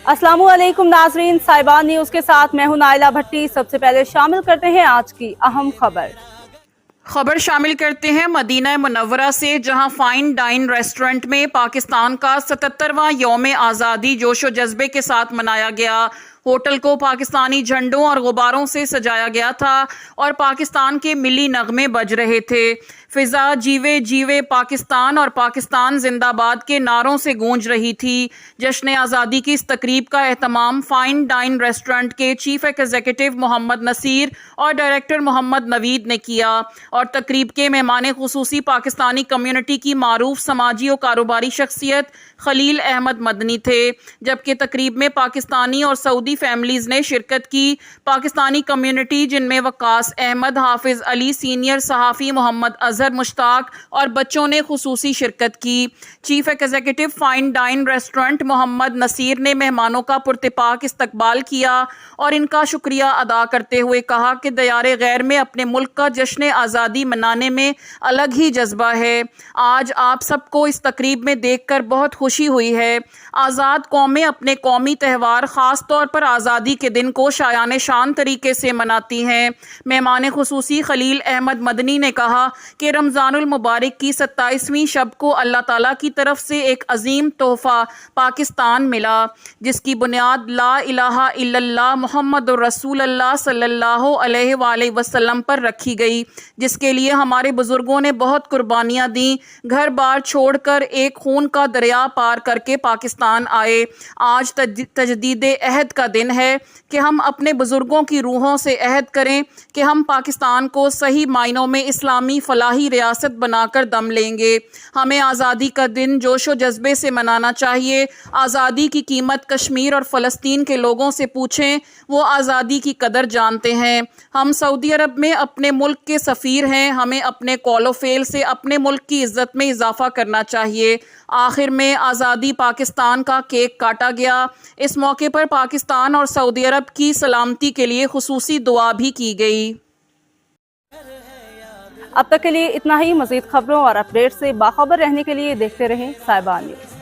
अस्सलाम वालेकुम नाजरीन, साहिबान न्यूज के साथ मैं हूं नाइला भट्टी। सबसे पहले शामिल करते हैं आज की अहम खबर शामिल करते हैं मदीना मुनव्वरा से, जहां फाइन डाइन रेस्टोरेंट में पाकिस्तान का 77वां यौम आज़ादी जोशो जज्बे के साथ मनाया गया। होटल को पाकिस्तानी झंडों और गुब्बारों से सजाया गया था और पाकिस्तान के मिली नगमे बज रहे थे। फिजा जीवे जीवे पाकिस्तान और पाकिस्तान जिंदाबाद के नारों से गूंज रही थी। जश्न आज़ादी की इस तकरीब का एहतमाम फाइन डाइन रेस्टोरेंट के चीफ एग्जीक्यूटिव मोहम्मद नसीर और डायरेक्टर मोहम्मद नवीद ने किया और तकरीब के मेहमान खुसूसी पाकिस्तानी कम्युनिटी की मारूफ समाजी और कारोबारी शख्सियत खलील अहमद मदनी थे। जबकि तकरीब में पाकिस्तानी और सऊदी फैमिलीज ने शिरकत की। पाकिस्तानी कम्युनिटी जिनमें वकास अहमद, हाफिज अली, सीनियर सहाफ़ी मोहम्मद अजहर मुश्ताक और बच्चों ने खुसूसी शिरकत की। Chief executive fine dine restaurant Mohammad Nasir ने मेहमानों का पुरतपाक इस्तकबाल किया और इनका शुक्रिया अदा करते हुए कहा कि दयारे गैर में अपने मुल्क का जश्न आज़ादी मनाने में अलग ही जज्बा है। आज आप सबको इस तकरीब में देखकर बहुत खुशी हुई है। आज़ाद कौमें अपने कौमी त्यौहार ख़ास तौर पर आज़ादी के दिन को शायान शान तरीके से मनाती हैं। मेहमान खुसूसी खलील अहमद मदनी ने कहा कि रमज़ानुल मुबारक की 27वीं शब को अल्लाह ताला की तरफ से एक अजीम तोहफ़ा पाकिस्तान मिला, जिसकी बुनियाद ला इलाहा इल्लल्लाह मुहम्मदुर रसूलुल्लाह सल्लल्लाहु अलैहि वसल्लम पर रखी गई, जिसके लिए हमारे बुजुर्गों ने बहुत कुर्बानियाँ दी। घर बार छोड़कर एक खून का दरिया पार करके पाकिस्तान आए। आज तजदीद अहद का दिन है कि हम अपने बुजुर्गों की रूहों से अहद करें कि हम पाकिस्तान को सही मायनों में इस्लामी फलाही रियासत बनाकर दम लेंगे। हमें आज़ादी का दिन जोशो जज्बे से मनाना चाहिए। आज़ादी की कीमत कश्मीर और फ़लस्तीन के लोगों से पूछें, वो आज़ादी की कदर जानते हैं। हम सऊदी अरब में अपने मुल्क के सफ़ीर हैं। हमें अपने कौलो फेल से अपने मुल्क की इज़्ज़त में इजाफ़ा करना चाहिए। आखिर में आज़ादी पाकिस्तान का केक काटा गया। इस मौके पर पाकिस्तान और सऊदी अरब की सलामती के लिए खुसूसी दुआ भी की गई। अब तक के लिए इतना ही। मज़ीद खबरों और अपडेट से बाखबर रहने के लिए देखते रहें साहिबान न्यूज।